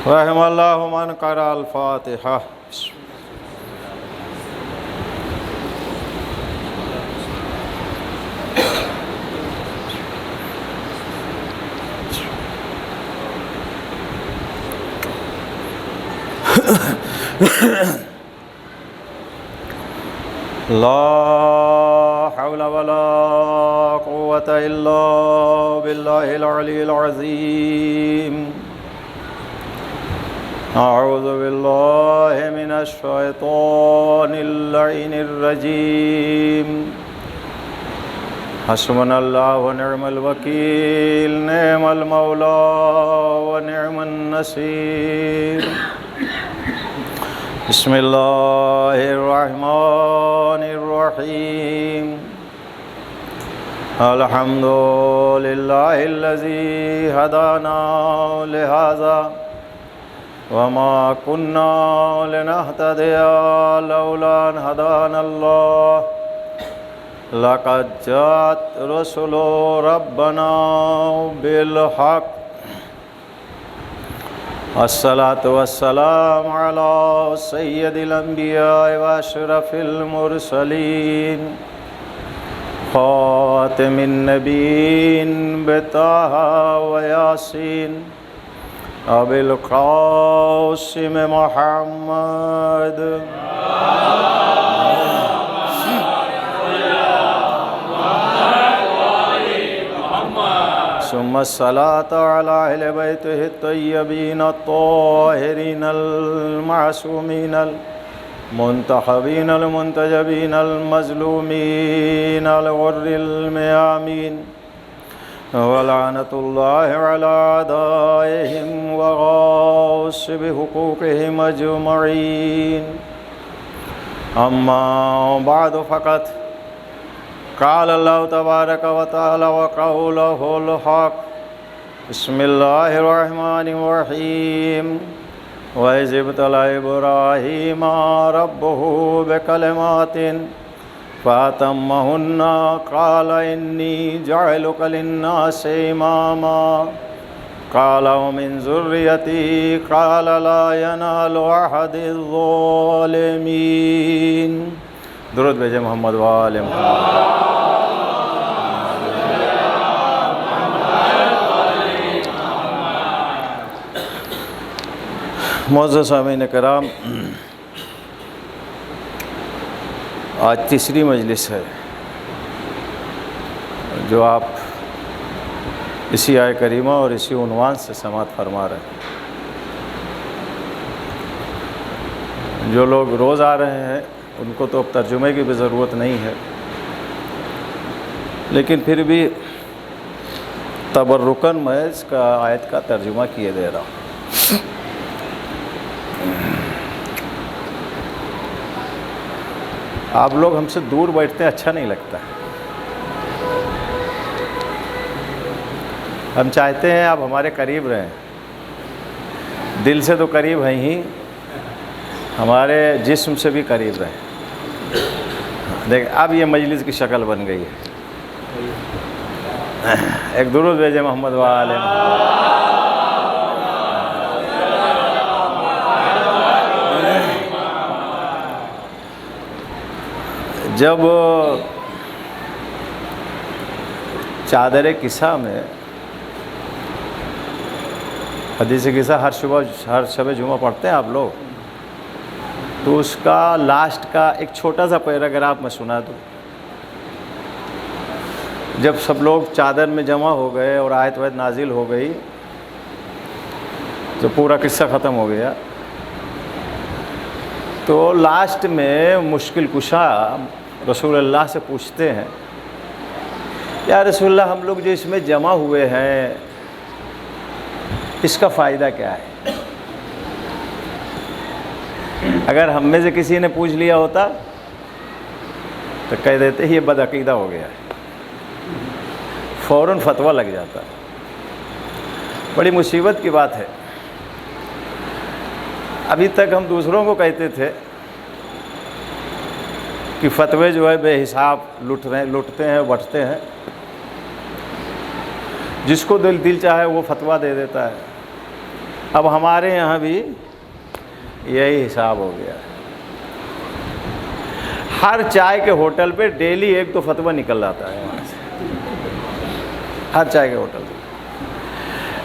رحم اللہ من قرأ الفاتحہ. لا حول ولا قوة إلا بالله العلي العظيم. أعوذ بالله من الشيطان اللعين الرجيم. حسبنا الله ونعم الوكيل، نعم المولى ونعم النصير. بسم اللہ الرحمن الرحیم. الحمد للہ الذی ہدانا لہذا وما كنا لنهتدي لولا أن هدانا الله. لقد جاءت رسل ربنا بالحق. الصلاة والسلام على سيد الأنبياء وأشرف المرسلين خاتم النبيين بطه وياسين أبي القاسم محمد. ثم الصلاة على أهل بيته الطيبين الطاهرين المعصومين المنتخبين المنتجبين المظلومين الغر الميامين. ولعنة الله على أعدائهم وغاصب حقوقهم أجمعين. أما بعد فقد قال الله تبارك وتعالى وقوله الحق. بسم الله الرحمن الرحيم. وإذ ابتلى إبراهيم ربه بكلمات فأتمهن قال إني جاعلك للناس إماما قال ومن ذريتي قال لا ينال أحد الظالمين. درود بھیجے محمد وآل محمد. معزز سامعین کرام، آج تیسری مجلس ہے جو آپ اسی آیہ کریمہ اور اسی عنوان سے سماعت فرما رہے ہیں. جو لوگ روز آ رہے ہیں ان کو تو اب ترجمے کی بھی ضرورت نہیں ہے، لیکن پھر بھی تبرکاً میں اس کا آیت کا ترجمہ کیے دے رہا ہوں. آپ لوگ ہم سے دور بیٹھتے ہیں، اچھا نہیں لگتا. ہم چاہتے ہیں آپ ہمارے قریب رہیں، دل سے تو قریب ہیں ہی، ہمارے جسم سے بھی قریب رہیں. دیکھ اب یہ مجلس کی شکل بن گئی ہے. ایک درود بھیجے محمد وآل محمد. جب چادر کسا میں حدیث کسا ہر شب جمعہ پڑھتے ہیں آپ لوگ، تو اس کا لاسٹ کا ایک چھوٹا سا پیراگراف میں سنا دوں. جب سب لوگ چادر میں جمع ہو گئے اور آیت وایت نازل ہو گئی تو پورا قصہ ختم ہو گیا، تو لاسٹ میں مشکل کشا رسول اللہ سے پوچھتے ہیں، یا رسول اللہ ہم لوگ جو اس میں جمع ہوئے ہیں اس کا فائدہ کیا ہے؟ اگر ہم میں سے کسی نے پوچھ لیا ہوتا تو کہہ دیتے یہ بدعقیدہ ہو گیا ہے، فوراً فتویٰ لگ جاتا. بڑی مصیبت کی بات ہے. ابھی تک ہم دوسروں کو کہتے تھے کہ فتوے جو ہے بے حساب لٹتے ہیں بٹتے ہیں، جس کو دل چاہے وہ فتویٰ دے دیتا ہے. اب ہمارے یہاں بھی یہی حساب ہو گیا، ہر چائے کے ہوٹل پہ ڈیلی ایک تو فتویٰ نکل جاتا ہے وہاں سے، ہر چائے کے ہوٹل پہ۔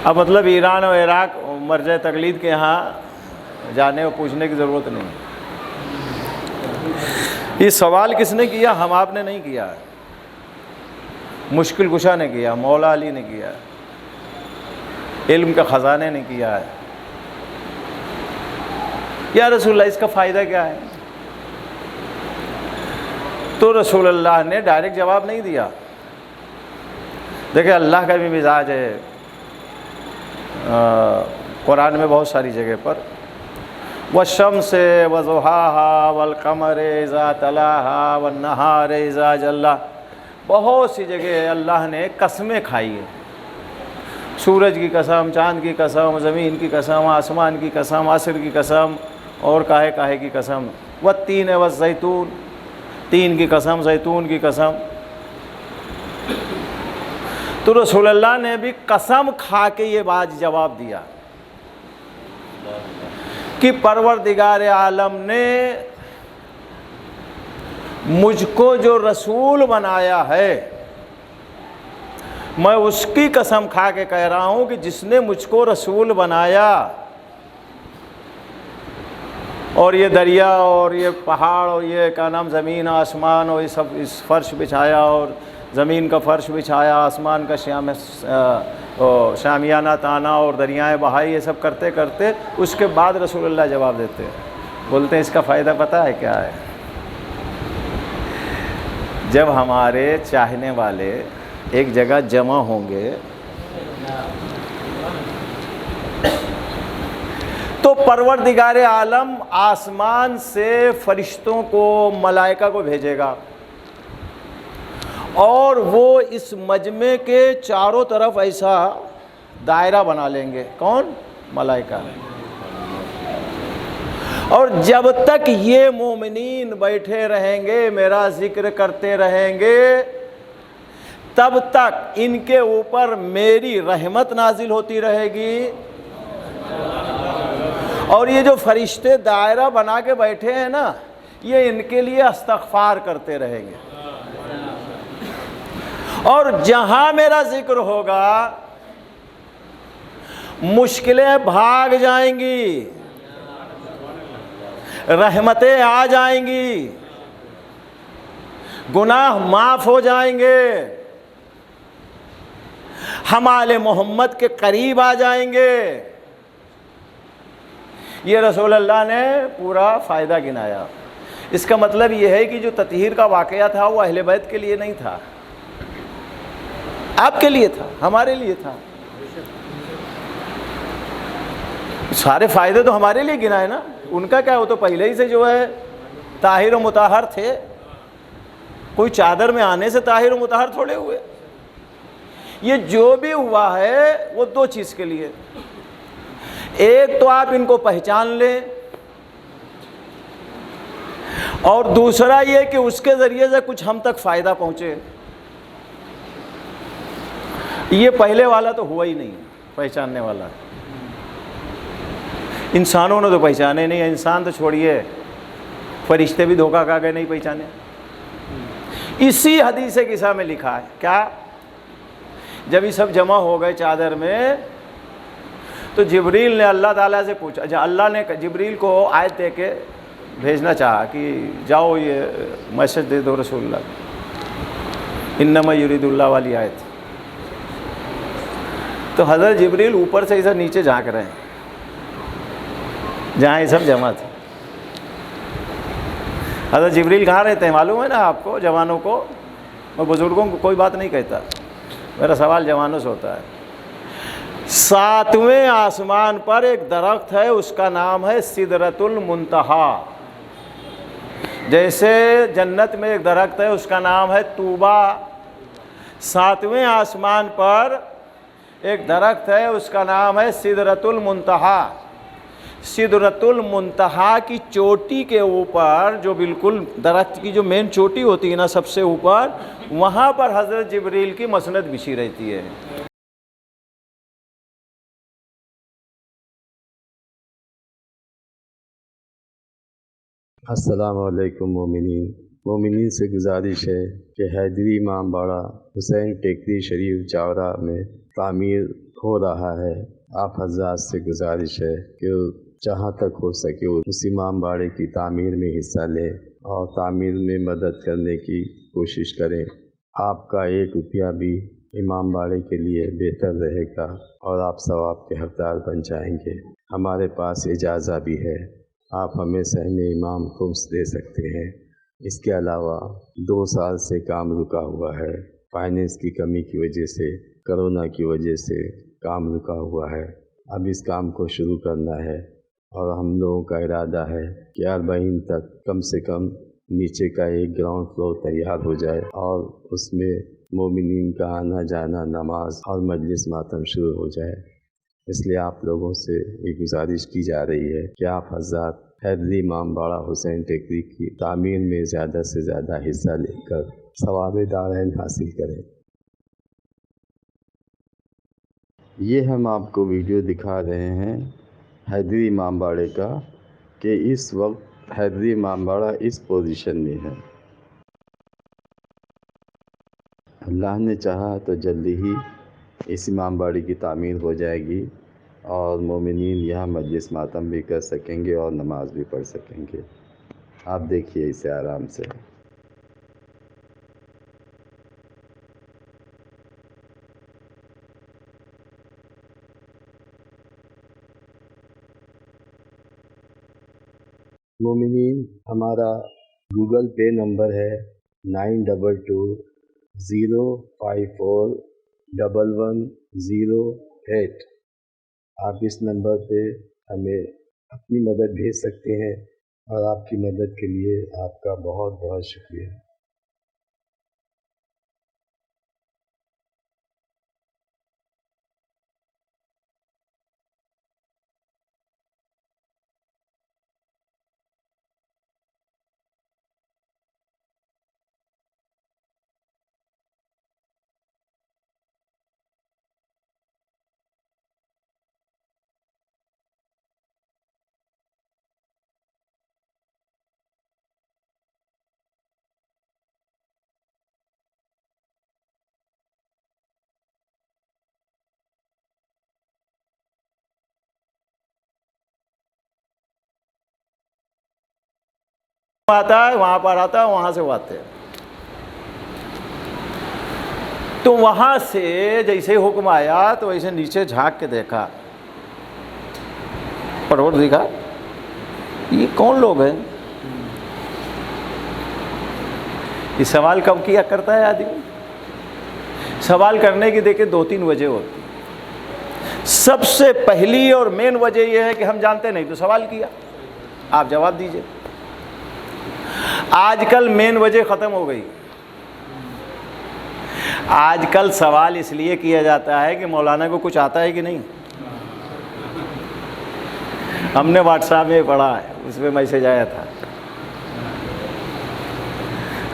اب مطلب ایران اور عراق مرجع تقلید کے یہاں جانے اور پوچھنے کی ضرورت نہیں۔ یہ سوال کس نے کیا؟ ہم آپ نے نہیں کیا، مشکل کشا نے کیا، مولا علی نے کیا، علم کا خزانے نے کیا ہے۔ یا رسول اللہ اس کا فائدہ کیا ہے؟ تو رسول اللہ نے ڈائریکٹ جواب نہیں دیا۔ دیکھیں اللہ کا بھی مزاج ہے، قرآن میں بہت ساری جگہ پر والشمس وضحاها والقمر اذا تلاها والنہار اذا جلاها، بہت سی جگہ اللہ نے قسمیں کھائی ہیں، سورج کی قسم، چاند کی قسم، زمین کی قسم، آسمان کی قسم، عصر کی قسم، اور کاہے کاہے کی قسم، والتین والزیتون، تین کی قسم، زیتون کی قسم۔ تو رسول اللہ نے بھی قسم کھا کے یہ بات جواب دیا کہ پروردگار عالم نے مجھ کو جو رسول بنایا ہے، میں اس کی قسم کھا کے کہہ رہا ہوں کہ جس نے مجھ کو رسول بنایا، اور یہ دریا اور یہ پہاڑ اور یہ کیا نام زمین آسمان اور یہ سب اس فرش بچھایا، اور زمین کا فرش بچھایا، آسمان کا شامیانہ تانا اور دریائیں بہائی، یہ سب کرتے کرتے اس کے بعد رسول اللہ جواب دیتے ہیں، بولتے ہیں اس کا فائدہ پتہ ہے کیا ہے؟ جب ہمارے چاہنے والے ایک جگہ جمع ہوں گے تو پروردگار عالم آسمان سے فرشتوں کو، ملائکہ کو بھیجے گا، اور وہ اس مجمع کے چاروں طرف ایسا دائرہ بنا لیں گے۔ کون؟ ملائکہ۔ اور جب تک یہ مومنین بیٹھے رہیں گے، میرا ذکر کرتے رہیں گے، تب تک ان کے اوپر میری رحمت نازل ہوتی رہے گی، اور یہ جو فرشتے دائرہ بنا کے بیٹھے ہیں نا، یہ ان کے لیے استغفار کرتے رہیں گے، اور جہاں میرا ذکر ہوگا مشکلیں بھاگ جائیں گی، رحمتیں آ جائیں گی، گناہ معاف ہو جائیں گے، ہم آل محمد کے قریب آ جائیں گے۔ یہ رسول اللہ نے پورا فائدہ گنایا۔ اس کا مطلب یہ ہے کہ جو تطہیر کا واقعہ تھا وہ اہل بیت کے لیے نہیں تھا، آپ کے لیے تھا، ہمارے لیے تھا۔ سارے فائدے تو ہمارے لیے گنائے نا، ان کا کیا؟ وہ تو پہلے ہی سے جو ہے طاہر و مطہر تھے، کوئی چادر میں آنے سے طاہر و مطہر تھوڑے ہوئے۔ یہ جو بھی ہوا ہے وہ دو چیز کے لیے، ایک تو آپ ان کو پہچان لیں، اور دوسرا یہ کہ اس کے ذریعے سے کچھ ہم تک فائدہ پہنچے۔ یہ پہلے والا تو ہوا ہی نہیں، پہچاننے والا۔ انسانوں نے تو پہچانے نہیں، انسان تو چھوڑیے، فرشتے بھی دھوکہ کھا گئے، نہیں پہچانے۔ اسی حدیث قصہ میں لکھا ہے کیا؟ جب یہ سب جمع ہو گئے چادر میں، تو جبریل نے اللہ تعالیٰ سے پوچھا، اچھا اللہ نے جبریل کو آیت دے کے بھیجنا چاہا کہ جاؤ یہ میسج دے دو رسول اللہ، انما یرید اللہ والی آیت۔ تو حضرت جبریل اوپر سے ایسا نیچے جھانک رہے ہیں جہاں یہ سب جمع تھے۔ حضرت جبریل کہاں رہتے ہیں معلوم ہے نا آپ کو؟ جوانوں کو، میں بزرگوں کو کوئی بات نہیں کہتا، میرا سوال جوانوں سے ہوتا ہے۔ 7ویں آسمان پر ایک درخت ہے، اس کا نام ہے سدرۃ المنتہا۔ جیسے جنت میں ایک درخت ہے اس کا نام ہے طوبیٰ، 7ویں آسمان پر ایک درخت ہے اس کا نام ہے سدرۃ المنتہا۔ سدرۃ المنتہا کی چوٹی کے اوپر، جو بالکل درخت کی جو مین چوٹی ہوتی ہے نا سب سے اوپر، وہاں پر حضرت جبریل کی مسند بچھی رہتی ہے۔ السلام علیکم مومنین سے گزارش ہے کہ حیدری امام باڑہ حسین ٹیکری شریف جاورا میں تعمیر ہو رہا ہے۔ آپ حضرات سے گزارش ہے کہ جہاں تک ہو سکے اس امام باڑے کی تعمیر میں حصہ لیں اور تعمیر میں مدد کرنے کی کوشش کریں۔ آپ کا 1 روپیہ بھی امام باڑے کے لیے بہتر رہے گا اور آپ ثواب کے حقدار بن جائیں گے۔ ہمارے پاس اجازہ بھی ہے، آپ ہمیں سہم امام خمس دے سکتے ہیں۔ اس کے علاوہ 2 سال سے کام رکا ہوا ہے، فائنینس کی کمی کی وجہ سے، کرونا کی وجہ سے کام رکا ہوا ہے۔ اب اس کام کو شروع کرنا ہے اور ہم لوگوں کا ارادہ ہے کہ 40 تک کم سے کم نیچے کا ایک گراؤنڈ فلور تیار ہو جائے اور اس میں مومنین کا آنا جانا، نماز اور مجلس ماتم شروع ہو جائے۔ اس لیے آپ لوگوں سے یہ گزارش کی جا رہی ہے کہ آپ حضرات حیدری امام باڑہ حسین ٹیکری کی تعمیر میں زیادہ سے زیادہ حصہ لے کر ثواب دارین حاصل کریں۔ یہ ہم آپ کو ویڈیو دکھا رہے ہیں حیدری امام باڑے کا کہ اس وقت حیدری امام باڑہ اس پوزیشن میں ہے۔ اللہ نے چاہا تو جلدی ہی اس امام باڑے کی تعمیر ہو جائے گی اور مومنین یہاں مجلس ماتم بھی کر سکیں گے اور نماز بھی پڑھ سکیں گے۔ آپ دیکھیے اسے آرام سے۔ مومنین، ہمارا گوگل پے نمبر ہے 9220541108۔ آپ اس نمبر پہ ہمیں اپنی مدد بھیج سکتے ہیں اور آپ کی مدد کے لیے آپ کا بہت بہت شکریہ۔ آتا ہے وہاں پر آتا ہے، وہاں سے وہ آتے ہیں۔ تو وہاں سے جیسے حکم آیا تو ویسے نیچے جھانک کے دیکھا، پرور دیکھا یہ کون لوگ ہیں؟ یہ سوال کب کیا کرتا ہے آدمی؟ سوال کرنے کی دیکھیں 2-3 وجہ ہوتی۔ سب سے پہلی اور مین وجہ یہ ہے کہ ہم جانتے نہیں تو سوال کیا، آپ جواب دیجئے۔ آج کل مین وجہ ختم ہو گئی۔ آج کل سوال اس لیے کیا جاتا ہے کہ مولانا کو کچھ آتا ہے کہ نہیں۔ ہم نے واٹس ایپ میں پڑھا ہے، اس میں میسج آیا تھا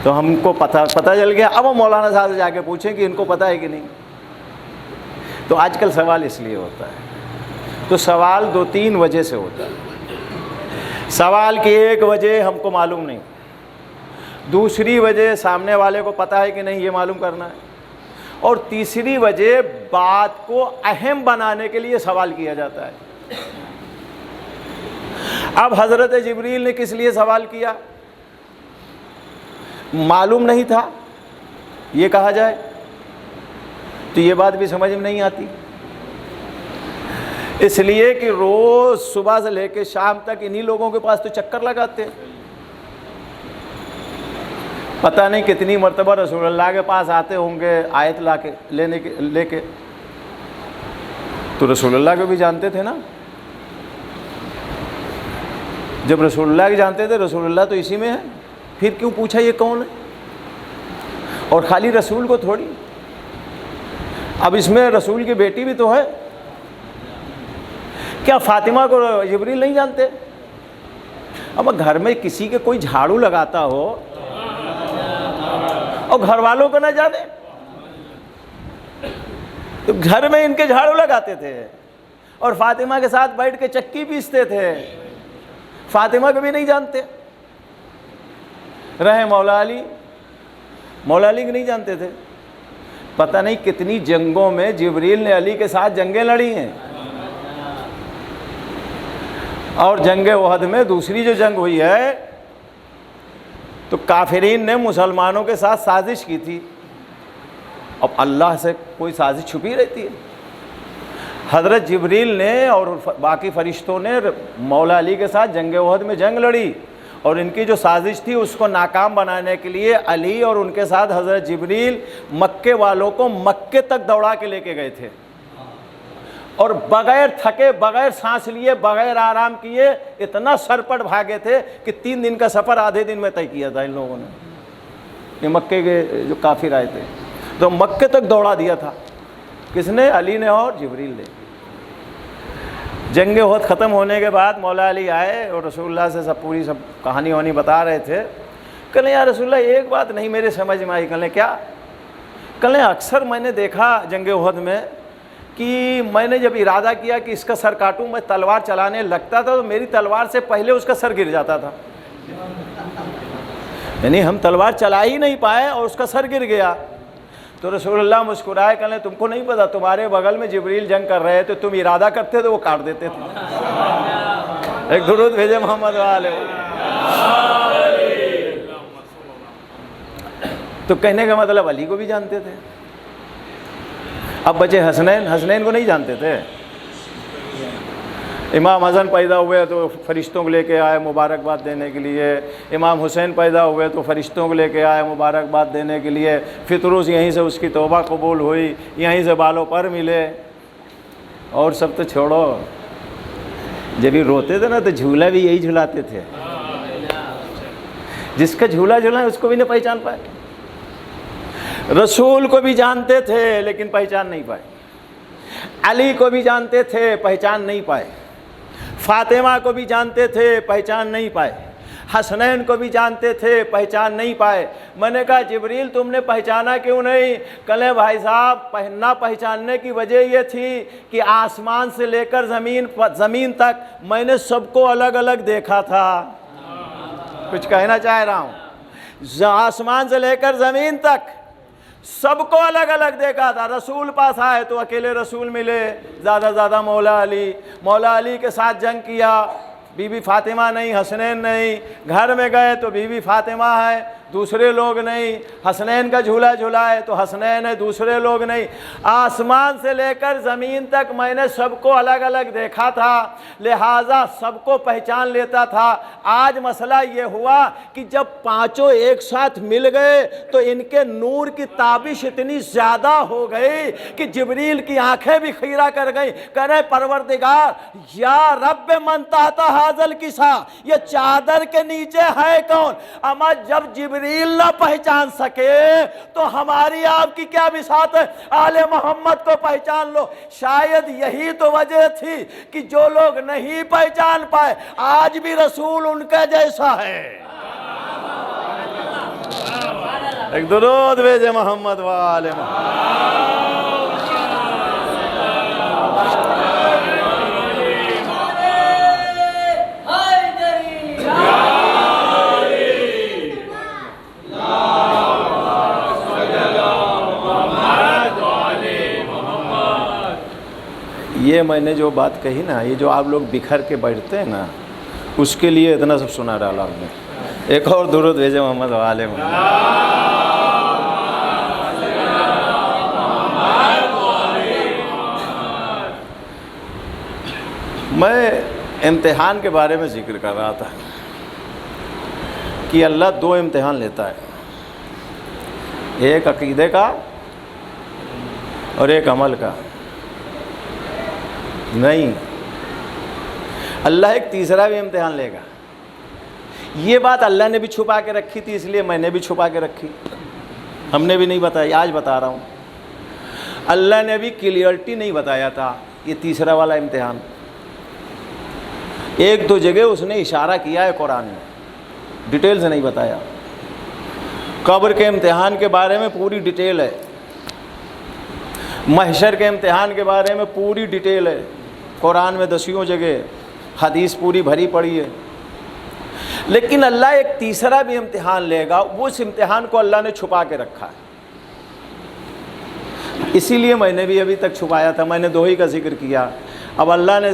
تو ہم کو پتہ چل گیا۔ اب وہ مولانا صاحب سے جا کے پوچھیں کہ ان کو پتہ ہے کہ نہیں۔ تو آج کل سوال اس لیے ہوتا ہے۔ تو سوال 2-3 وجہ سے ہوتا ہے۔ سوال کی ایک وجہ ہم کو معلوم نہیں، دوسری وجہ سامنے والے کو پتہ ہے کہ نہیں یہ معلوم کرنا ہے، اور تیسری وجہ بات کو اہم بنانے کے لیے سوال کیا جاتا ہے۔ اب حضرت جبریل نے کس لیے سوال کیا؟ معلوم نہیں تھا یہ کہا جائے تو یہ بات بھی سمجھ میں نہیں آتی۔ اس لیے کہ روز صبح سے لے کے شام تک انہی لوگوں کے پاس تو چکر لگاتے، پتہ نہیں کتنی مرتبہ رسول اللہ کے پاس آتے ہوں گے آیت لے کے تو رسول اللہ کو بھی جانتے تھے نا۔ جب رسول اللہ کو جانتے تھے، رسول اللہ تو اسی میں ہے، پھر کیوں پوچھا یہ کون ہے؟ اور خالی رسول کو تھوڑی، اب اس میں رسول کی بیٹی بھی تو ہے۔ کیا فاطمہ کو جبریل نہیں جانتے؟ اب گھر میں کسی کے کوئی جھاڑو لگاتا ہو اور گھر والوں کو نہ جانے تو گھر میں ان کے جھاڑو لگاتے تھے اور فاطمہ کے ساتھ بیٹھ کے چکی پیستے تھے، فاطمہ کو بھی نہیں جانتے۔ رہے مولا علی کو نہیں جانتے تھے. پتہ نہیں کتنی جنگوں میں جبریل نے علی کے ساتھ جنگیں لڑی ہیں. اور جنگ احد میں دوسری جو جنگ ہوئی ہے تو کافرین نے مسلمانوں کے ساتھ سازش کی تھی. اب اللہ سے کوئی سازش چھپی رہتی ہے. حضرت جبریل نے اور باقی فرشتوں نے مولا علی کے ساتھ جنگ احد میں جنگ لڑی, اور ان کی جو سازش تھی اس کو ناکام بنانے کے لیے علی اور ان کے ساتھ حضرت جبریل مکے والوں کو مکے تک دوڑا کے لے کے گئے تھے, اور بغیر تھکے, بغیر سانس لیے, بغیر آرام کیے اتنا سرپٹ بھاگے تھے کہ 3 دن کا سفر آدھے دن میں طے کیا تھا ان لوگوں نے. یہ مکے کے جو کافر آئے تھے تو مکے تک دوڑا دیا تھا. کس نے؟ علی نے اور جبریل نے. جنگ احد ختم ہونے کے بعد مولا علی آئے اور رسول اللہ سے پوری کہانی وانی بتا رہے تھے. کہنے یا رسول اللہ ایک بات نہیں میرے سمجھ میں آئی. کہنے کیا؟ کہنے اکثر میں نے دیکھا جنگ احد میں کہ میں نے جب ارادہ کیا کہ اس کا سر کاٹوں, میں تلوار چلانے لگتا تھا تو میری تلوار سے پہلے اس کا سر گر جاتا تھا. یعنی ہم تلوار چلا ہی نہیں پائے اور اس کا سر گر گیا. تو رسول اللہ مسکرائے, کہنے تم کو نہیں پتا تمہارے بغل میں جبریل جنگ کر رہے تھے, تم ارادہ کرتے تو وہ کاٹ دیتے تھے. ایک درود بھیجے محمد والے. تو کہنے کا مطلب علی کو بھی جانتے تھے. اب بچے حسنین کو نہیں جانتے تھے. امام حسن پیدا ہوئے تو فرشتوں کو لے کے آئے مبارکباد دینے کے لیے, امام حسین پیدا ہوئے تو فرشتوں کو لے کے آئے مبارکباد دینے کے لیے. فطروس یہیں سے اس کی توبہ قبول ہوئی, یہیں سے بالوں پر ملے. اور سب تو چھوڑو, جب یہ روتے تھے نا تو جھولا بھی یہی جھلاتے تھے. جس کا جھولا جھولائے اس کو بھی نہ پہچان پائے. رسول کو بھی جانتے تھے لیکن پہچان نہیں پائے, علی کو بھی جانتے تھے پہچان نہیں پائے, فاطمہ کو بھی جانتے تھے پہچان نہیں پائے, حسنین کو بھی جانتے تھے پہچان نہیں پائے. میں نے کہا جبریل تم نے پہچانا کیوں نہیں؟ کہے بھائی صاحب نہ پہچاننے کی وجہ یہ تھی کہ آسمان سے لے کر زمین تک میں نے سب کو الگ الگ دیکھا تھا. کچھ کہنا چاہ رہا ہوں, آسمان سے لے کر زمین تک سب کو الگ الگ دیکھا تھا. رسول پاس آئے تو اکیلے رسول ملے, زیادہ مولا علی کے ساتھ جنگ کیا. بی بی فاطمہ نہیں, حسنین نہیں. گھر میں گئے تو بی بی فاطمہ ہے, دوسرے لوگ نہیں. حسنین کا جھولا جھلائے تو حسنین ہے, دوسرے لوگ نہیں. آسمان سے لے کر زمین تک میں نے سب کو الگ الگ دیکھا تھا, لہٰذا سب کو پہچان لیتا تھا. آج مسئلہ یہ ہوا کہ جب پانچوں ایک ساتھ مل گئے تو ان کے نور کی تابش اتنی زیادہ ہو گئی کہ جبریل کی آنکھیں بھی خیرہ کر گئیں. کہنے پروردگار یا رب من تحت حاضل کسا, یہ چادر کے نیچے ہے کون؟ اما جب جبریل نہ پہچان سکے تو ہماری آپ کی کیا بساط ہے؟ آل محمد کو پہچان لو. شاید یہی تو وجہ تھی کہ جو لوگ نہیں پہچان پائے آج بھی رسول ان کا جیسا ہے. ایک درود بھیجے محمد والے محمد. یہ میں نے جو بات کہی نا, یہ جو آپ لوگ بکھر کے بیٹھتے ہیں نا, اس کے لیے اتنا سب سنا ڈالا آپ نے. ایک اور درود بھیجے محمد والے محمد. میں امتحان کے بارے میں ذکر کر رہا تھا کہ اللہ 2 امتحان لیتا ہے, ایک عقیدے کا اور ایک عمل کا. نہیں, اللہ ایک تیسرا بھی امتحان لے گا. یہ بات اللہ نے بھی چھپا کے رکھی تھی, اس لیے میں نے بھی چھپا کے رکھی. ہم نے بھی نہیں بتایا, آج بتا رہا ہوں. اللہ نے بھی کلیئرٹی نہیں بتایا تھا یہ تیسرا والا امتحان. 1-2 جگہ اس نے اشارہ کیا ہے قرآن میں, ڈیٹیل سے نہیں بتایا. قبر کے امتحان کے بارے میں پوری ڈیٹیل ہے, محشر کے امتحان کے بارے میں پوری ڈیٹیل ہے قرآن میں 10 جگہ, حدیث پوری بھری پڑی ہے. لیکن اللہ ایک تیسرا بھی امتحان لے گا، وہ اس امتحان کو اللہ نے چھپا کے رکھا ہے، اسی لیے میں نے بھی ابھی تک چھپایا تھا، میں نے 2 ہی کا ذکر کیا، اب اللہ نے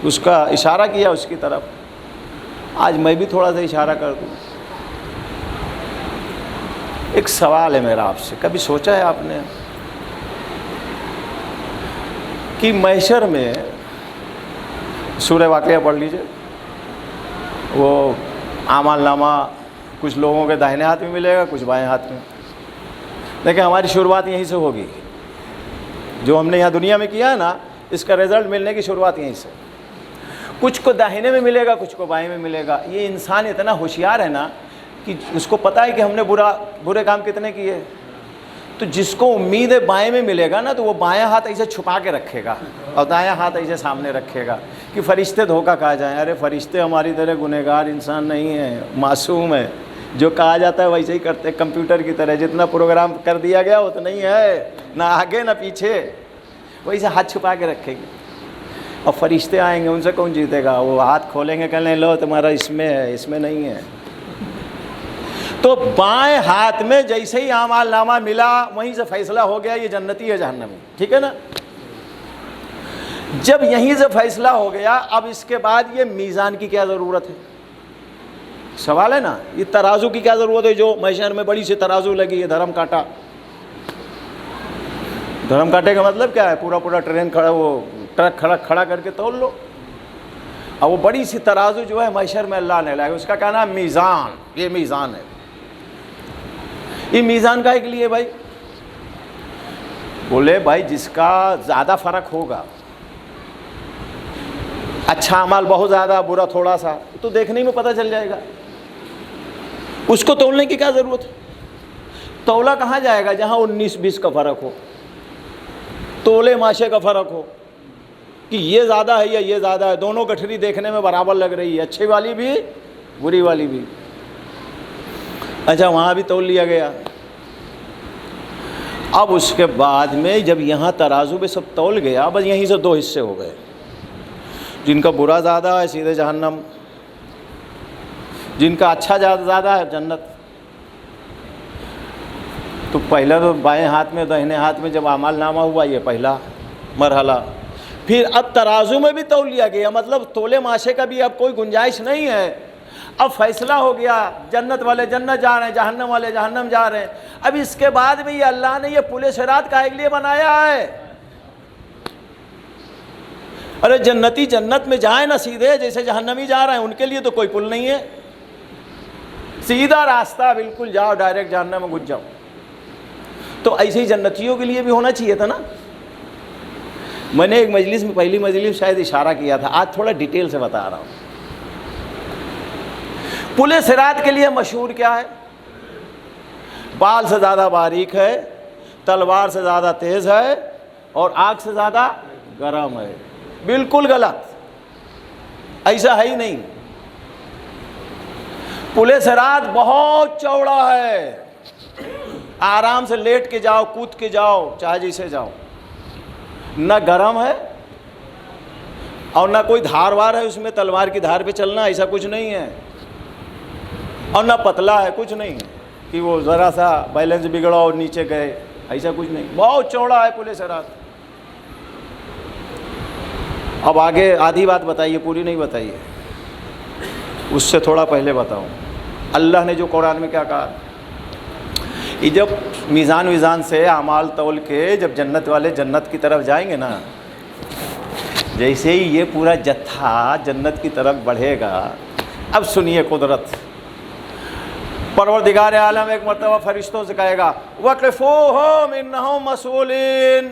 اس کا اشارہ کیا اس کی طرف، آج میں بھی تھوڑا سا اشارہ کر دوں۔ ایک سوال ہے میرا آپ سے، کبھی سوچا ہے آپ نے کہ محشر میں، سورہ واقعہ پڑھ لیجئے، وہ اعمال نامہ کچھ لوگوں کے داہنے ہاتھ میں ملے گا، کچھ بائیں ہاتھ میں، لیکن ہماری شروعات یہیں سے ہوگی، جو ہم نے یہاں دنیا میں کیا ہے نا، اس کا رزلٹ ملنے کی شروعات یہیں سے، کچھ کو داہنے میں ملے گا، کچھ کو بائیں میں ملے گا۔ یہ انسان اتنا ہوشیار ہے نا کہ اس کو پتہ ہے کہ ہم نے برے کام کتنے کیے، تو جس کو امید ہے بائیں میں ملے گا نا، تو وہ بائیں ہاتھ ایسے چھپا کے رکھے گا اور دایاں ہاتھ ایسے سامنے رکھے گا کہ فرشتے دھوکہ کھا جائیں، ارے فرشتے ہماری طرح گنہگار انسان نہیں ہیں، معصوم ہے، جو کہا جاتا ہے ویسے ہی کرتے، کمپیوٹر کی طرح جتنا پروگرام کر دیا گیا وہ تو نہیں ہے، نہ آگے نہ پیچھے، ویسے ہاتھ چھپا کے رکھے گی، اور فرشتے آئیں گے، ان سے کون جیتے گا؟ وہ ہاتھ کھولیں گے، کہنے لو تمہارا اس میں ہے، اس میں نہیں ہے۔ تو بائیں ہاتھ میں جیسے ہی اعمال نامہ ملا، وہیں سے فیصلہ ہو گیا یہ جنتی ہے جہنمی، ٹھیک ہے نا؟ جب یہیں سے فیصلہ ہو گیا، اب اس کے بعد یہ میزان کی کیا ضرورت ہے؟ سوال ہے نا، یہ ترازو کی کیا ضرورت ہے؟ جو محشر میں بڑی سی ترازو لگی ہے، دھرم کاٹا، دھرم کاٹے کا مطلب کیا ہے؟ پورا ٹرین کھڑا، وہ ٹرک کھڑا کر کے تول لو، اور وہ بڑی سی ترازو جو ہے محشر میں اللہ نے لائے، اس کا کیا نام؟ میزان۔ یہ میزان ہے، یہ میزان کا ایک لیے بھائی، بولے بھائی جس کا زیادہ فرق ہوگا، اچھا اعمال بہت زیادہ، برا تھوڑا سا، تو دیکھنے میں پتہ چل جائے گا، اس کو تولنے کی کیا ضرورت ہے؟ تولا کہاں جائے گا؟ جہاں 19-20 کا فرق ہو، تولے ماشے کا فرق ہو کہ یہ زیادہ ہے یا یہ زیادہ ہے، دونوں گٹھری دیکھنے میں برابر لگ رہی ہے، اچھی والی بھی بری والی بھی، اچھا وہاں بھی تول لیا گیا۔ اب اس کے بعد میں جب یہاں ترازو پہ سب تول گیا، بس یہیں سے 2 حصے ہو گئے، جن کا برا زیادہ ہے سیدھے جہنم، جن کا اچھا زیادہ ہے جنت۔ تو پہلا تو بائیں ہاتھ میں، داہنے ہاتھ میں جب اعمال نامہ ہوا، یہ پہلا مرحلہ۔ پھر اب ترازو میں بھی تول لیا گیا، مطلب تولے ماشے کا بھی اب کوئی گنجائش نہیں ہے، اب فیصلہ ہو گیا، جنت والے جنت جا رہے ہیں، جہنم والے جہنم جا رہے ہیں۔ اب اس کے بعد بھی یہ اللہ نے یہ پل صراط کاہے کے لیے بنایا ہے؟ ارے جنتی جنت میں جائیں نا سیدھے، جیسے جہنمی جا رہے ہیں، ان کے لیے تو کوئی پل نہیں ہے، سیدھا راستہ بالکل جاؤ، ڈائریکٹ جہنم میں گھس جاؤ۔ تو ایسے ہی جنتیوں کے لیے بھی ہونا چاہیے تھا نا۔ میں نے ایک مجلس میں، پہلی مجلس شاید اشارہ کیا تھا، آج تھوڑا ڈیٹیل سے بتا رہا ہوں۔ پل صراط کے لیے مشہور کیا ہے؟ بال سے زیادہ باریک ہے، تلوار سے زیادہ تیز ہے، اور آگ سے زیادہ گرم ہے۔ بالکل غلط، ایسا ہے ہی نہیں۔ پل صراط بہت چوڑا ہے، آرام سے لیٹ کے جاؤ، کود کے جاؤ، چاہے جیسے جاؤ، نہ گرم ہے اور نہ کوئی دھار وار ہے اس میں، تلوار کی دھار پہ چلنا، ایسا کچھ نہیں ہے، اور نہ پتلا ہے، کچھ نہیں ہے کہ وہ ذرا سا بیلنس بگڑا اور نیچے گئے، ایسا کچھ نہیں، بہت چوڑا ہے پل صراط۔ اب آگے آدھی بات بتائیے، پوری نہیں بتائیے، اس سے تھوڑا پہلے بتاؤں اللہ نے جو قرآن میں کیا کہا۔ یہ جب میزان سے اعمال تول کے جب جنت والے جنت کی طرف جائیں گے نا، جیسے ہی یہ پورا جتھا جنت کی طرف بڑھے گا، اب سنیے قدرت، پروردگار عالم ایک مرتبہ فرشتوں سے کہے گا وَقِفُوهُمْ إِنَّهُمْ مَسْئُولُونَ،